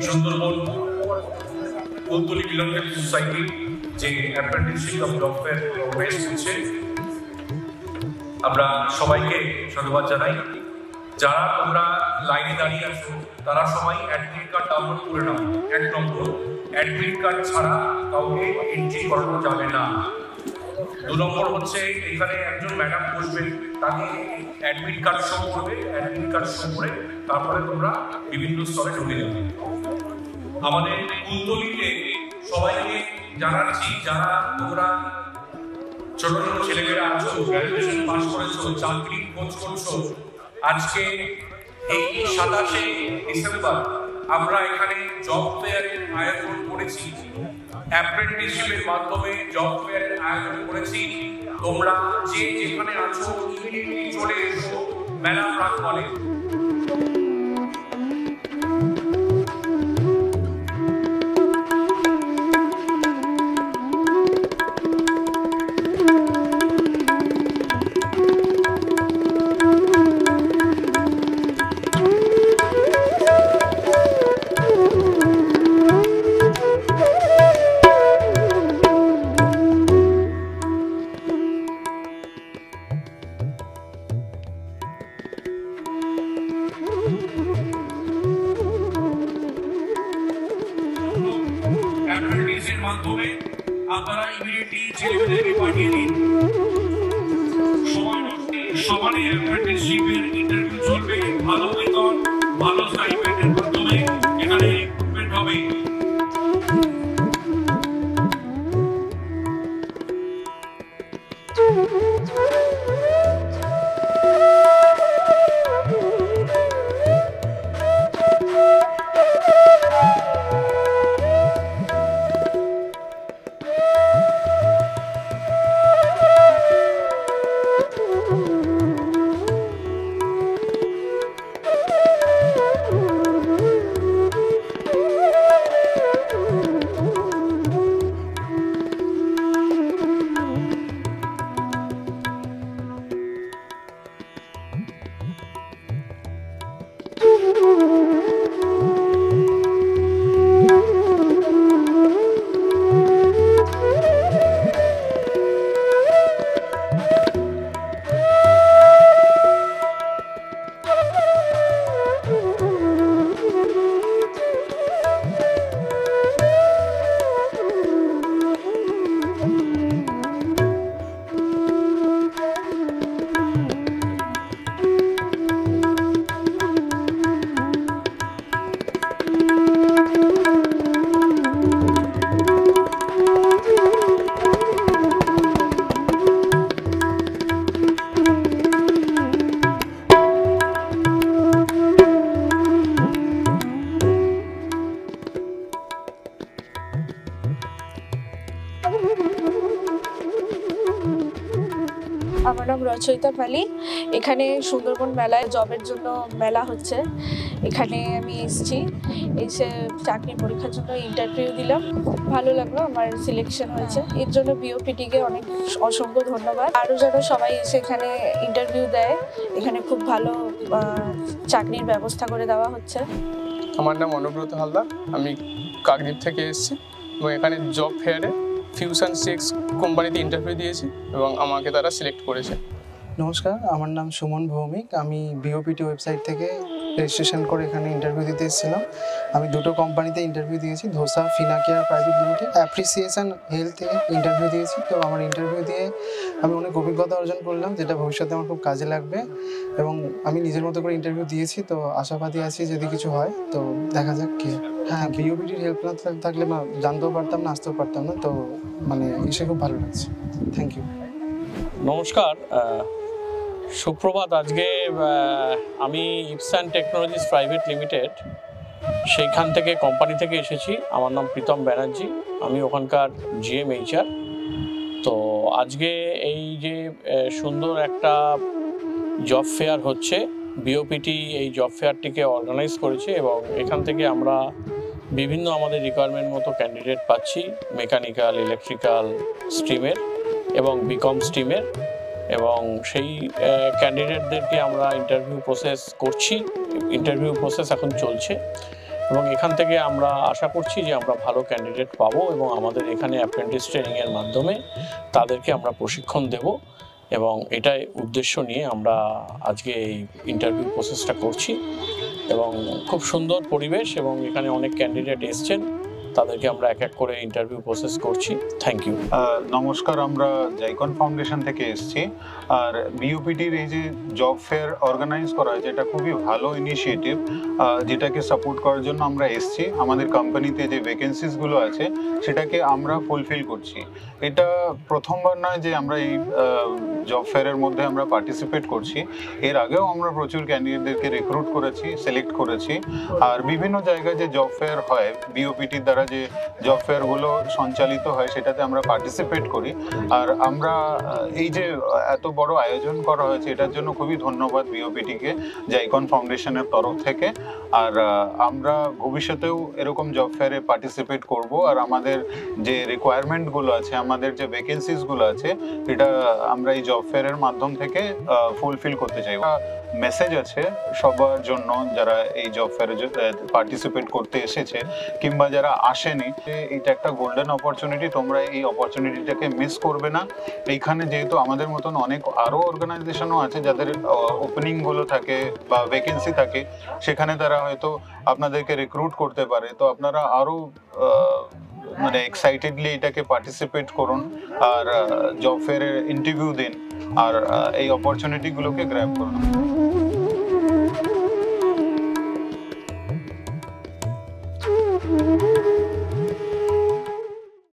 Sundarban Kultali philanthropy society যে apprenticeship of job fair organise করছে, আমরা সবাইকে সাধুবাদ জানাই। যারা তোমরা লাইনে দাঁড়িয়ে আছো তারা সবাই অ্যাডমিট কার্ড ডাউনলোড করে নাও। 1 নম্বর, অ্যাডমিট কার্ড ছাড়া কাউকে এন্ট্রি করানো যাবে না। 2 নম্বর হচ্ছে, এখানে একজন ম্যাডাম বসবেন, তাকে অ্যাডমিট কার্ড শো করবে, অ্যাডমিট কার্ড শো করে তারপরে তোমরা বিভিন্ন স্তরে ঢুকে যাবে। আমাদের কুলতলিতে সবাইকে জানাচ্ছি, যারা তোমরা ছোট ছোট ছেলেমেয়েরা আছো, গ্র্যাজুয়েশন পাস করেছো, চাকরি খোঁজ করছো, আজকে এই 27শে ডিসেম্বর আমরা এখানে জব ফেয়ারের আয়োজন করেছি। অ্যাপ্রেন্টিসশিপের মাধ্যমে জব ফেয়ারের আয়োজন করেছি। তোমরা যে যেখানে আছো ইমিডিয়েটলি চলে এসো মেলা প্রাঙ্গণে। অ্যাপ্রেন্টিসের মাধ্যমে আপনারা ইমিডিয়েটলি ছেলেমেয়েদেরকে পাঠিয়ে দিন। সমানে অ্যাপ্রেন্টিসশিপের ইন্টারভিউ চলবে, ভালো বেতন, ভালো স্টাইপেন্ডের মাধ্যমে এখানে রিক্রুটমেন্ট হবে। আমার নাম রচয়িতা পালি। এখানে সুন্দরবন মেলায় জবের জন্য মেলা হচ্ছে, এখানে আমি এসেছি। এসে চাকরির পরীক্ষার জন্য ইন্টারভিউ দিলাম, ভালো লাগলো, আমার সিলেকশন হয়েছে। এর জন্য বিওপিটিকে অনেক অসংখ্য ধন্যবাদ। আরও যেন সবাই এসে এখানে ইন্টারভিউ দেয়, এখানে খুব ভালো চাকরির ব্যবস্থা করে দেওয়া হচ্ছে। আমার নাম অনুব্রত হালদার, আমি কাকদ্বীপ থেকে এসেছি এবং এখানে জব ফেয়ারে ফিউশন 6 কোম্পানিতে ইন্টারভিউ দিয়েছি এবং আমাকে তারা সিলেক্ট করেছে। নমস্কার, আমার নাম সুমন ভৌমিক। আমি বিওপিটি ওয়েবসাইট থেকে রেজিস্ট্রেশন করে এখানে ইন্টারভিউ দিতে এসেছিলাম। আমি 2টো কোম্পানিতে ইন্টারভিউ দিয়েছি, ধোসা ফিনাকেয়ার প্রাইভেট লিমিটেড, অ্যাপ্রিসিয়েশন হেলথে ইন্টারভিউ দিয়েছি। তো আমার ইন্টারভিউ দিয়ে আমি অনেক অভিজ্ঞতা অর্জন করলাম, যেটা ভবিষ্যতে আমার খুব কাজে লাগবে। এবং আমি নিজের মতো করে ইন্টারভিউ দিয়েছি, তো আশাবাদী আছি যদি কিছু হয় তো দেখা যাক কি। হ্যাঁ, বিওপিটির হেল্প না থাকলে জানতেও পারতাম না, আসতেও পারতাম না। তো মানে এসে খুব ভালো লাগছে। Thank you. নমস্কার, সুপ্রভাত। আজকে আমি ইপসান টেকনোলজিস প্রাইভেট লিমিটেড সেইখান থেকে কোম্পানি থেকে এসেছি। আমার নাম প্রীতম ব্যানার্জি, আমি ওখানকার GM/HR। তো আজকে এই যে সুন্দর একটা জব ফেয়ার হচ্ছে, বিওপিটি এই জব ফেয়ারটিকে অর্গানাইজ করেছে এবং এখান থেকে আমরা বিভিন্ন আমাদের রিকোয়ারমেন্ট মতো ক্যান্ডিডেট পাচ্ছি, মেকানিক্যাল, ইলেকট্রিক্যাল স্ট্রিমের এবং বিকম স্ট্রিমের। এবং সেই ক্যান্ডিডেটদেরকে আমরা ইন্টারভিউ প্রসেস করছি, ইন্টারভিউ প্রসেস এখন চলছে এবং এখান থেকে আমরা আশা করছি যে আমরা ভালো ক্যান্ডিডেট পাবো এবং আমাদের এখানে অ্যাপ্রেন্টিস ট্রেনিংয়ের মাধ্যমে তাদেরকে আমরা প্রশিক্ষণ দেব এবং এটাই উদ্দেশ্য নিয়ে আমরা আজকে এই ইন্টারভিউ প্রসেসটা করছি এবং খুব সুন্দর পরিবেশ এবং এখানে অনেক ক্যান্ডিডেট এসছেন, তাদেরকে আমরা এক এক করে ইন্টারভিউ প্রসেস করছি। Thank you. নমস্কার, আমরা জাইকন ফাউন্ডেশন থেকে এসেছি। আর বিইউপিটির এই যে জব ফেয়ার অর্গানাইজ করা হয়েছে, এটা খুবই ভালো ইনিশিয়েটিভ, যেটাকে সাপোর্ট করার জন্য আমরা এসেছি। আমাদের কোম্পানিতে যে ভ্যাকেন্সিসগুলো আছে সেটাকে আমরা ফুলফিল করছি। এটা প্রথমবার নয় যে আমরা এই জব ফেয়ারের মধ্যে আমরা পার্টিসিপেট করছি। এর আগেও আমরা প্রচুর ক্যান্ডিডেটদেরকে রিক্রুট করেছি, সিলেক্ট করেছি। আর বিভিন্ন জায়গায় যে জব ফেয়ার হয়, বিইউপিটির দ্বারা যে জব ফেয়ারগুলো সঞ্চালিত হয়, সেটাতে আমরা পার্টিসিপেট করি। আর আমরা এই যে এত বড় আয়োজন করা হয়েছে, এটার জন্য খুবই ধন্যবাদ বিইউপিটিকে, জাইকন ফাউন্ডেশনের তরফ থেকে। আর আমরা ভবিষ্যতেও এরকম জব ফেয়ারে পার্টিসিপেট করব। আর আমাদের যে রিকোয়ারমেন্টগুলো আছে, আমাদের যে ভ্যাকেন্সিসগুলো আছে, এটা আমরা এই জব ফেয়ারের মাধ্যম থেকে ফুলফিল করতে চাই। মেসেজ আছে সবার জন্য, যারা এই জব ফেয়ারে পার্টিসিপেট করতে এসেছে কিংবা যারা আসেনি, এটা একটা গোল্ডেন অপরচুনিটি। তোমরা এই অপরচুনিটিটাকে মিস করবে না। এইখানে যেহেতু আমাদের মতন অনেক আরও অর্গানাইজেশনও আছে যাদের ওপেনিংগুলো থাকে বা ভ্যাকেন্সি থাকে, সেখানে তারা হয়তো আপনাদেরকে রিক্রুট করতে পারে। তো আপনারা আরও মানে এক্সাইটেডলি এটাকে পার্টিসিপেট করুন আর জব ফেয়ারে ইন্টারভিউ দিন আর এই অপরচুনিটিগুলোকে গ্র্যাব করুন।